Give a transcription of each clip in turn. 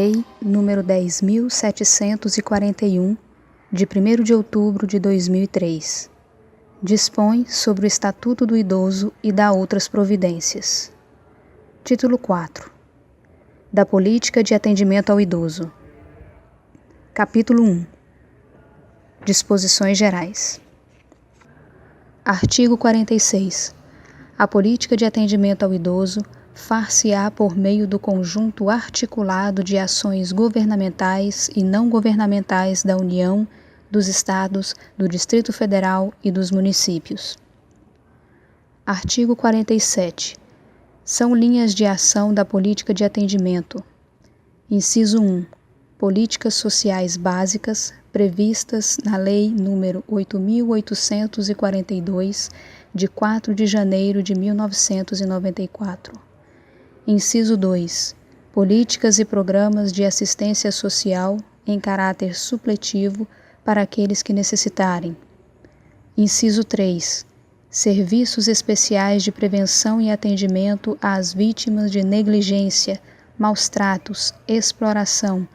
Lei nº 10.741, de 1º de outubro de 2003, dispõe sobre o Estatuto do Idoso e dá outras providências. Título 4. Da Política de Atendimento ao Idoso. Capítulo 1. Disposições Gerais. Artigo 46. A política de atendimento ao idoso far-se-á por meio do conjunto articulado de ações governamentais e não governamentais da União, dos Estados, do Distrito Federal e dos municípios. Artigo 47. São linhas de ação da política de atendimento. Inciso 1. Políticas sociais básicas previstas na Lei nº 8.842, de 4 de janeiro de 1994. Inciso 2. Políticas e programas de assistência social em caráter supletivo para aqueles que necessitarem. Inciso 3. Serviços especiais de prevenção e atendimento às vítimas de negligência, maus-tratos, exploração,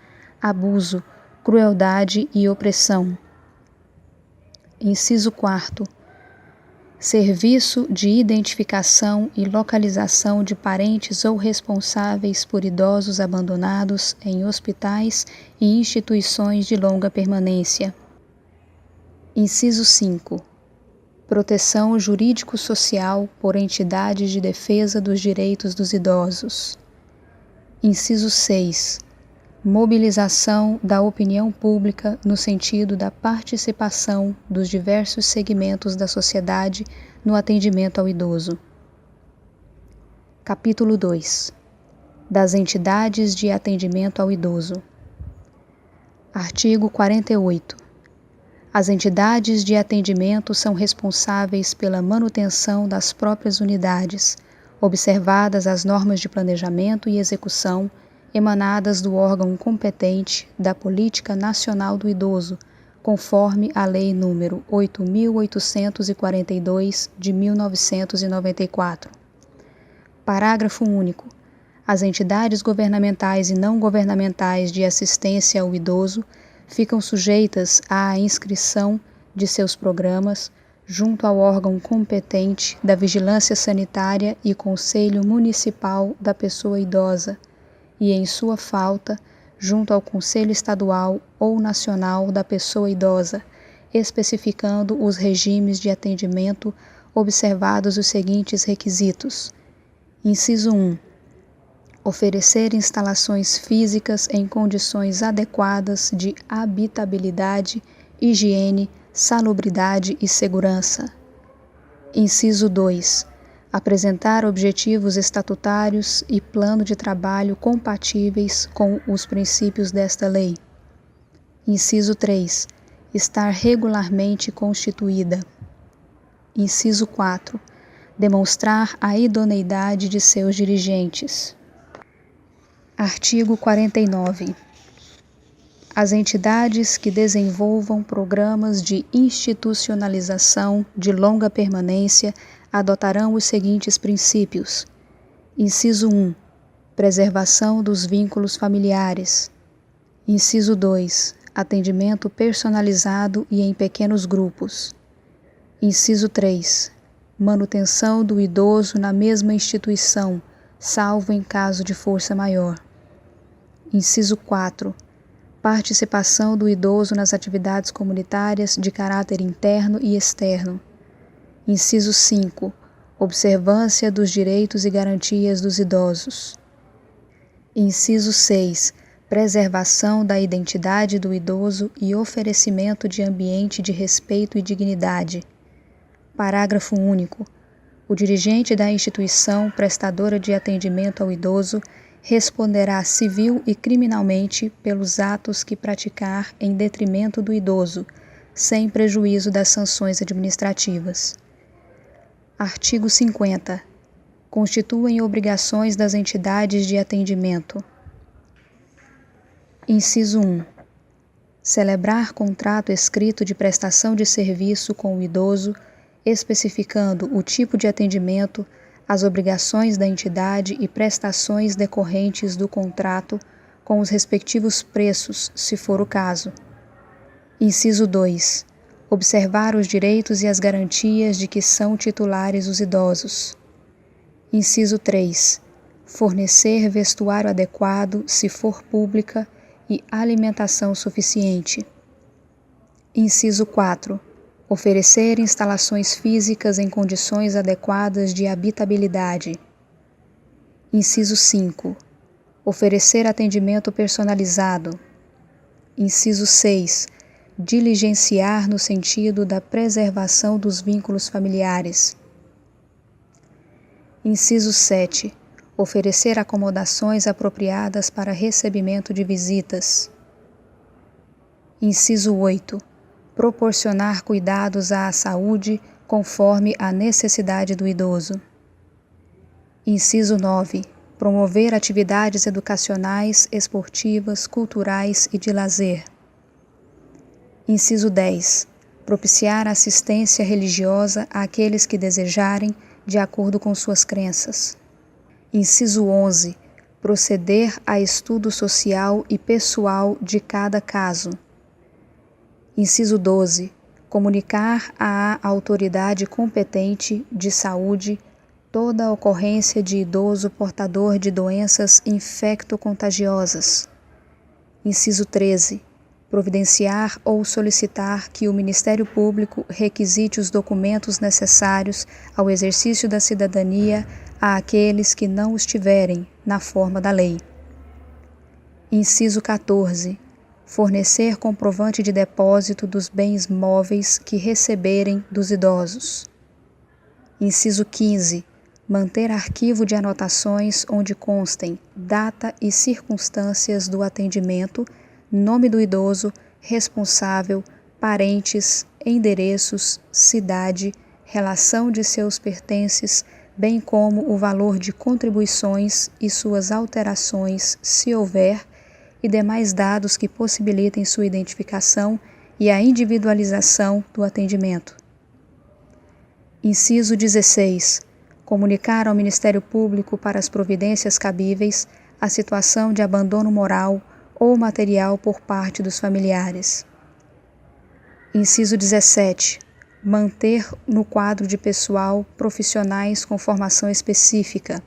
abuso, crueldade e opressão. Inciso 4. Serviço de identificação e localização de parentes ou responsáveis por idosos abandonados em hospitais e instituições de longa permanência. Inciso 5. Proteção jurídico-social por entidades de defesa dos direitos dos idosos. Inciso 6. Mobilização da opinião pública no sentido da participação dos diversos segmentos da sociedade no atendimento ao idoso. Capítulo 2. Das entidades de atendimento ao idoso. Artigo 48. As entidades de atendimento são responsáveis pela manutenção das próprias unidades, observadas as normas de planejamento e execução emanadas do órgão competente da Política Nacional do Idoso, conforme a Lei nº 8.842, de 1994. Parágrafo único. As entidades governamentais e não governamentais de assistência ao idoso ficam sujeitas à inscrição de seus programas junto ao órgão competente da Vigilância Sanitária e Conselho Municipal da Pessoa Idosa, e, em sua falta, junto ao Conselho Estadual ou Nacional da Pessoa Idosa, especificando os regimes de atendimento observados os seguintes requisitos. Inciso 1. Oferecer instalações físicas em condições adequadas de habitabilidade, higiene, salubridade e segurança. Inciso 2. Apresentar objetivos estatutários e plano de trabalho compatíveis com os princípios desta lei. Inciso 3. Estar regularmente constituída. Inciso 4. Demonstrar a idoneidade de seus dirigentes. Artigo 49. As entidades que desenvolvam programas de institucionalização de longa permanência adotarão os seguintes princípios. Inciso 1. Preservação dos vínculos familiares. Inciso 2. Atendimento personalizado e em pequenos grupos. Inciso 3. Manutenção do idoso na mesma instituição, salvo em caso de força maior. Inciso 4. Participação do idoso nas atividades comunitárias de caráter interno e externo. Inciso 5. Observância dos direitos e garantias dos idosos. Inciso 6. Preservação da identidade do idoso e oferecimento de ambiente de respeito e dignidade. Parágrafo único. O dirigente da instituição prestadora de atendimento ao idoso responderá civil e criminalmente pelos atos que praticar em detrimento do idoso, sem prejuízo das sanções administrativas. Artigo 50. Constituem obrigações das entidades de atendimento. Inciso 1. Celebrar contrato escrito de prestação de serviço com o idoso, especificando o tipo de atendimento, as obrigações da entidade e prestações decorrentes do contrato, com os respectivos preços, se for o caso. Inciso 2. Observar os direitos e as garantias de que são titulares os idosos. Inciso 3. Fornecer vestuário adequado, se for pública, e alimentação suficiente. Inciso 4. Oferecer instalações físicas em condições adequadas de habitabilidade. Inciso 5. Oferecer atendimento personalizado. Inciso 6. Diligenciar no sentido da preservação dos vínculos familiares. Inciso 7. Oferecer acomodações apropriadas para recebimento de visitas. Inciso 8. Proporcionar cuidados à saúde conforme a necessidade do idoso. Inciso 9. Promover atividades educacionais, esportivas, culturais e de lazer. Inciso 10. Propiciar assistência religiosa àqueles que desejarem, de acordo com suas crenças. Inciso 11. Proceder a estudo social e pessoal de cada caso. Inciso 12. Comunicar à autoridade competente de saúde toda a ocorrência de idoso portador de doenças infecto-contagiosas. Inciso 13. Providenciar ou solicitar que o Ministério Público requisite os documentos necessários ao exercício da cidadania àqueles que não os tiverem, na forma da lei. Inciso 14. Fornecer comprovante de depósito dos bens móveis que receberem dos idosos. Inciso 15. Manter arquivo de anotações onde constem data e circunstâncias do atendimento, nome do idoso, responsável, parentes, endereços, cidade, relação de seus pertences, bem como o valor de contribuições e suas alterações, se houver, e demais dados que possibilitem sua identificação e a individualização do atendimento. Inciso 16. Comunicar ao Ministério Público para as providências cabíveis a situação de abandono moral ou material por parte dos familiares. Inciso 17. Manter no quadro de pessoal profissionais com formação específica.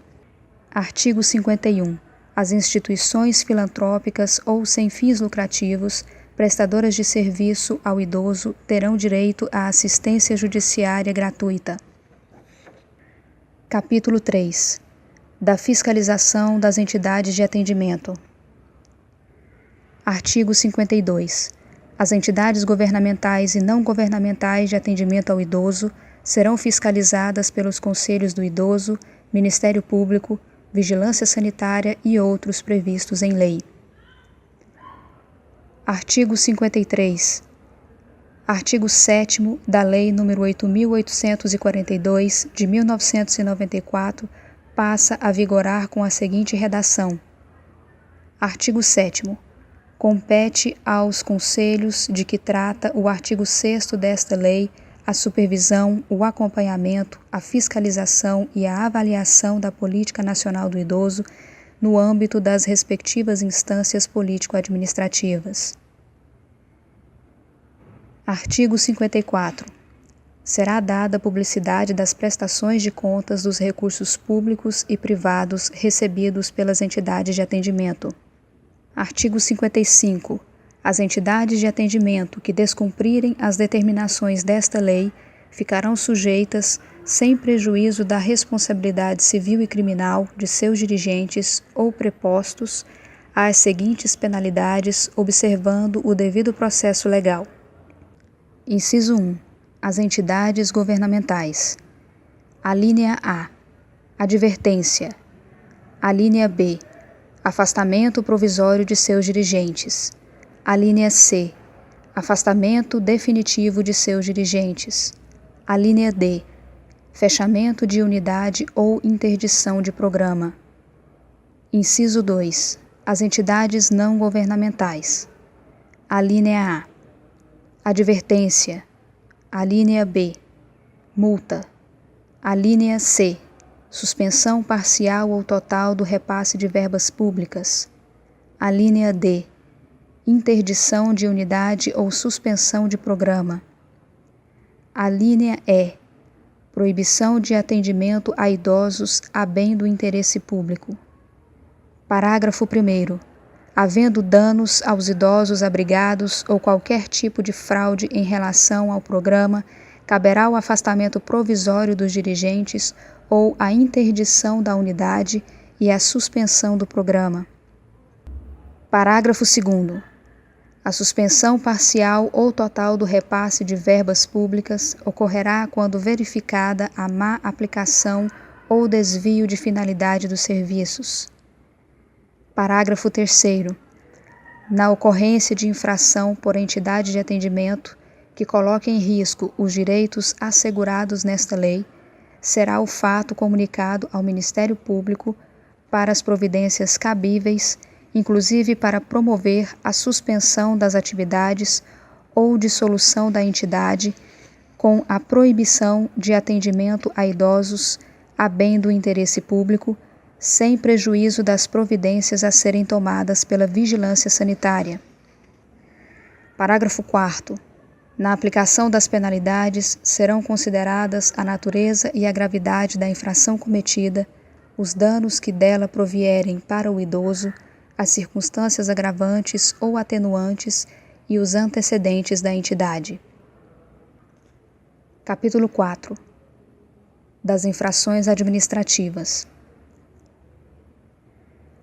Artigo 51. As instituições filantrópicas ou sem fins lucrativos, prestadoras de serviço ao idoso, terão direito à assistência judiciária gratuita. Capítulo 3. Da fiscalização das entidades de atendimento. Artigo 52. As entidades governamentais e não governamentais de atendimento ao idoso serão fiscalizadas pelos Conselhos do Idoso, Ministério Público, Vigilância Sanitária e outros previstos em lei. Artigo 53. Artigo 7º da Lei nº 8.842, de 1994, passa a vigorar com a seguinte redação. Artigo 7º. Compete aos conselhos de que trata o artigo 6º desta lei a supervisão, o acompanhamento, a fiscalização e a avaliação da Política Nacional do Idoso no âmbito das respectivas instâncias político-administrativas. Artigo 54. Será dada publicidade das prestações de contas dos recursos públicos e privados recebidos pelas entidades de atendimento. Artigo 55. As entidades de atendimento que descumprirem as determinações desta lei ficarão sujeitas, sem prejuízo da responsabilidade civil e criminal de seus dirigentes ou prepostos, às seguintes penalidades, observando o devido processo legal. Inciso 1. As entidades governamentais. Alínea A. Advertência. Alínea B. Afastamento provisório de seus dirigentes. Alínea C. Afastamento definitivo de seus dirigentes. Alínea D. Fechamento de unidade ou interdição de programa. Inciso 2. As entidades não governamentais. Alínea A. Advertência. Alínea B. Multa. Alínea C. Suspensão parcial ou total do repasse de verbas públicas. Alínea D. Interdição de unidade ou suspensão de programa. Alínea E. Proibição de atendimento a idosos a bem do interesse público. Parágrafo 1º. Havendo danos aos idosos abrigados ou qualquer tipo de fraude em relação ao programa, caberá o afastamento provisório dos dirigentes ou a interdição da unidade e a suspensão do programa. Parágrafo 2º. A suspensão parcial ou total do repasse de verbas públicas ocorrerá quando verificada a má aplicação ou desvio de finalidade dos serviços. Parágrafo 3º. Na ocorrência de infração por entidade de atendimento que coloque em risco os direitos assegurados nesta lei, será o fato comunicado ao Ministério Público para as providências cabíveis, inclusive para promover a suspensão das atividades ou dissolução da entidade, com a proibição de atendimento a idosos a bem do interesse público, sem prejuízo das providências a serem tomadas pela vigilância sanitária. Parágrafo 4º. Na aplicação das penalidades, serão consideradas a natureza e a gravidade da infração cometida, os danos que dela provierem para o idoso, as circunstâncias agravantes ou atenuantes e os antecedentes da entidade. Capítulo 4. Das infrações administrativas.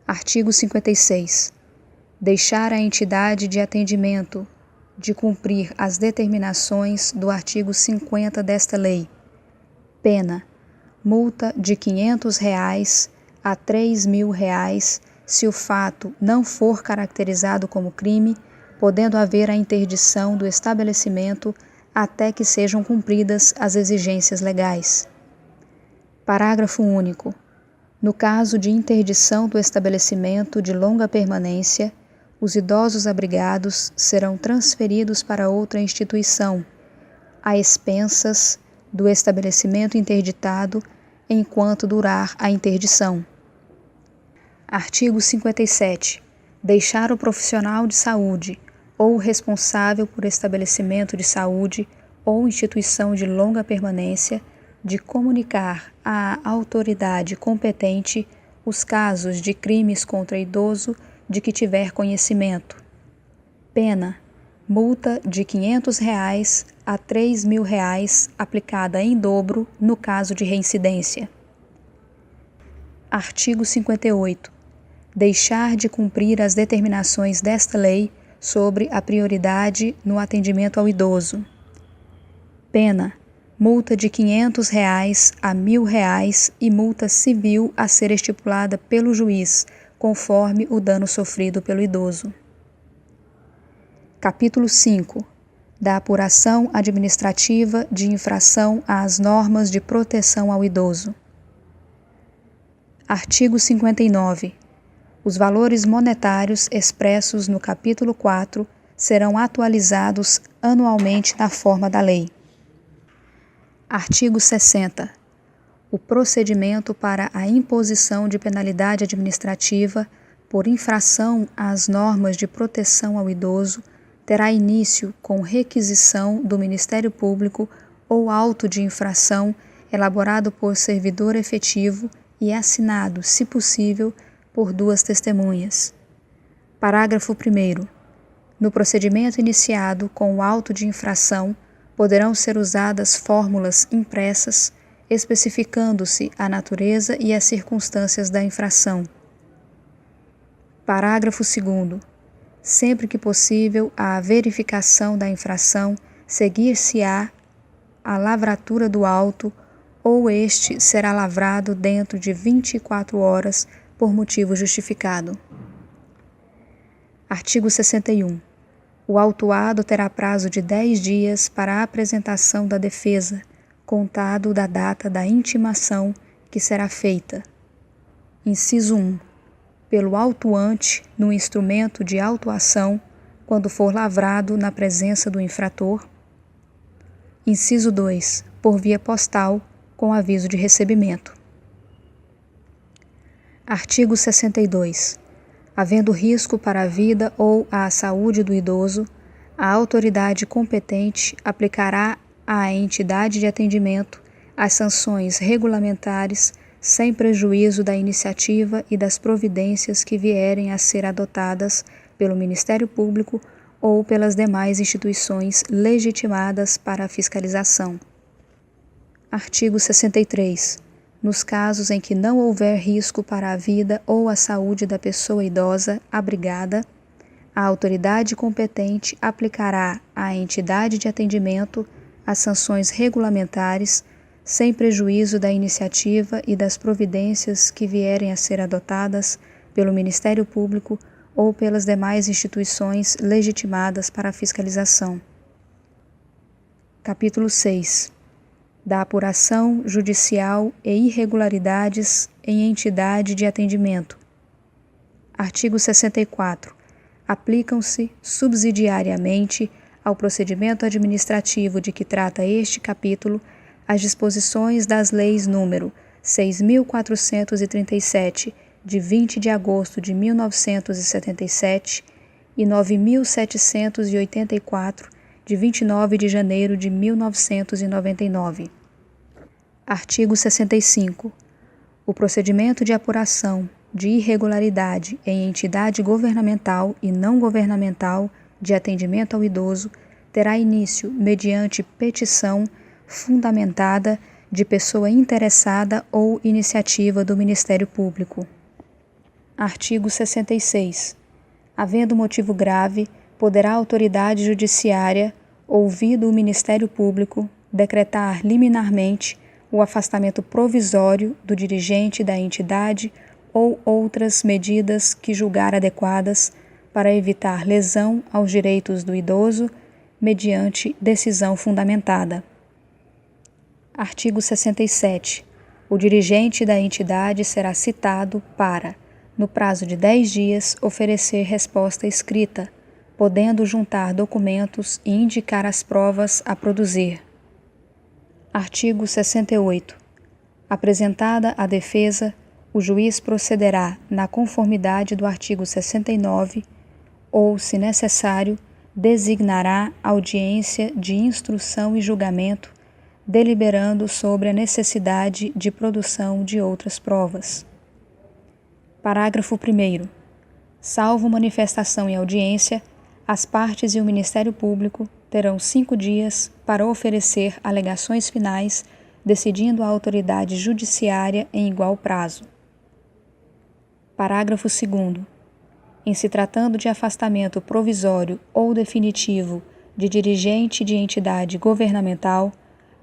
Artigo 56. Deixar a entidade de atendimento de cumprir as determinações do artigo 50 desta lei. Pena: multa de R$ 500 a R$ 3.000 se o fato não for caracterizado como crime, podendo haver a interdição do estabelecimento até que sejam cumpridas as exigências legais. Parágrafo único. No caso de interdição do estabelecimento de longa permanência, os idosos abrigados serão transferidos para outra instituição, a expensas do estabelecimento interditado, enquanto durar a interdição. Artigo 57. Deixar o profissional de saúde ou o responsável por estabelecimento de saúde ou instituição de longa permanência de comunicar à autoridade competente os casos de crimes contra idoso de que tiver conhecimento. Pena: multa de R$ 500 a R$ 3.000 aplicada em dobro no caso de reincidência. Artigo 58. Deixar de cumprir as determinações desta lei sobre a prioridade no atendimento ao idoso. Pena: multa de R$ 500 a R$ 1.000 e multa civil a ser estipulada pelo juiz, conforme o dano sofrido pelo idoso. Capítulo 5. Da apuração administrativa de infração às normas de proteção ao idoso. Artigo 59. Os valores monetários expressos no capítulo 4 serão atualizados anualmente na forma da lei. Artigo 60. O procedimento para a imposição de penalidade administrativa por infração às normas de proteção ao idoso terá início com requisição do Ministério Público ou auto de infração elaborado por servidor efetivo e assinado, se possível, por 2 testemunhas. Parágrafo 1º. No procedimento iniciado com o auto de infração, poderão ser usadas fórmulas impressas, especificando-se a natureza e as circunstâncias da infração. Parágrafo 2º. Sempre que possível a verificação da infração, seguir-se-á a lavratura do auto, ou este será lavrado dentro de 24 horas por motivo justificado. Artigo 61. O autuado terá prazo de 10 dias para a apresentação da defesa, contado da data da intimação que será feita. Inciso 1. Pelo autuante no instrumento de autuação, quando for lavrado na presença do infrator. Inciso 2. Por via postal, com aviso de recebimento. Artigo 62. Havendo risco para a vida ou à saúde do idoso, a autoridade competente aplicará à entidade de atendimento as sanções regulamentares sem prejuízo da iniciativa e das providências que vierem a ser adotadas pelo Ministério Público ou pelas demais instituições legitimadas para a fiscalização. Artigo 63. Nos casos em que não houver risco para a vida ou a saúde da pessoa idosa abrigada, a autoridade competente aplicará à entidade de atendimento as sanções regulamentares sem prejuízo da iniciativa e das providências que vierem a ser adotadas pelo Ministério Público ou pelas demais instituições legitimadas para a fiscalização. Capítulo 6. Da apuração judicial e irregularidades em entidade de atendimento. Artigo 64. Aplicam-se subsidiariamente ao procedimento administrativo de que trata este capítulo as disposições das leis número 6.437, de 20 de agosto de 1977, e 9.784, de 29 de janeiro de 1999. Artigo 65. O procedimento de apuração de irregularidade em entidade governamental e não governamental de atendimento ao idoso terá início mediante petição fundamentada de pessoa interessada ou iniciativa do Ministério Público. Artigo 66. Havendo motivo grave, poderá a autoridade judiciária, ouvido o Ministério Público, decretar liminarmente o afastamento provisório do dirigente da entidade ou outras medidas que julgar adequadas para evitar lesão aos direitos do idoso, mediante decisão fundamentada. Artigo 67. O dirigente da entidade será citado para, no prazo de 10 dias, oferecer resposta escrita, podendo juntar documentos e indicar as provas a produzir. Artigo 68. Apresentada a defesa, o juiz procederá na conformidade do artigo 69 ou, se necessário, designará audiência de instrução e julgamento, deliberando sobre a necessidade de produção de outras provas. Parágrafo 1º. Salvo manifestação em audiência, as partes e o Ministério Público terão 5 dias para oferecer alegações finais, decidindo a autoridade judiciária em igual prazo. Parágrafo 2º. Em se tratando de afastamento provisório ou definitivo de dirigente de entidade governamental,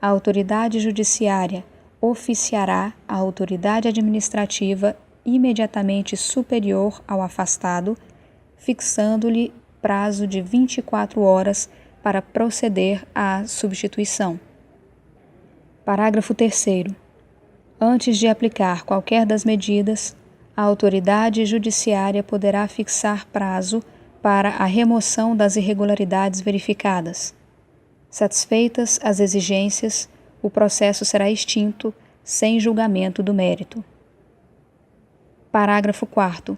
a autoridade judiciária oficiará a autoridade administrativa imediatamente superior ao afastado, fixando-lhe prazo de 24 horas para proceder à substituição. Parágrafo 3º. Antes de aplicar qualquer das medidas, a autoridade judiciária poderá fixar prazo para a remoção das irregularidades verificadas. Satisfeitas as exigências, o processo será extinto sem julgamento do mérito. Parágrafo 4º.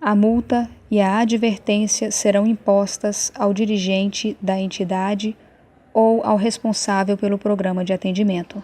A multa e a advertência serão impostas ao dirigente da entidade ou ao responsável pelo programa de atendimento.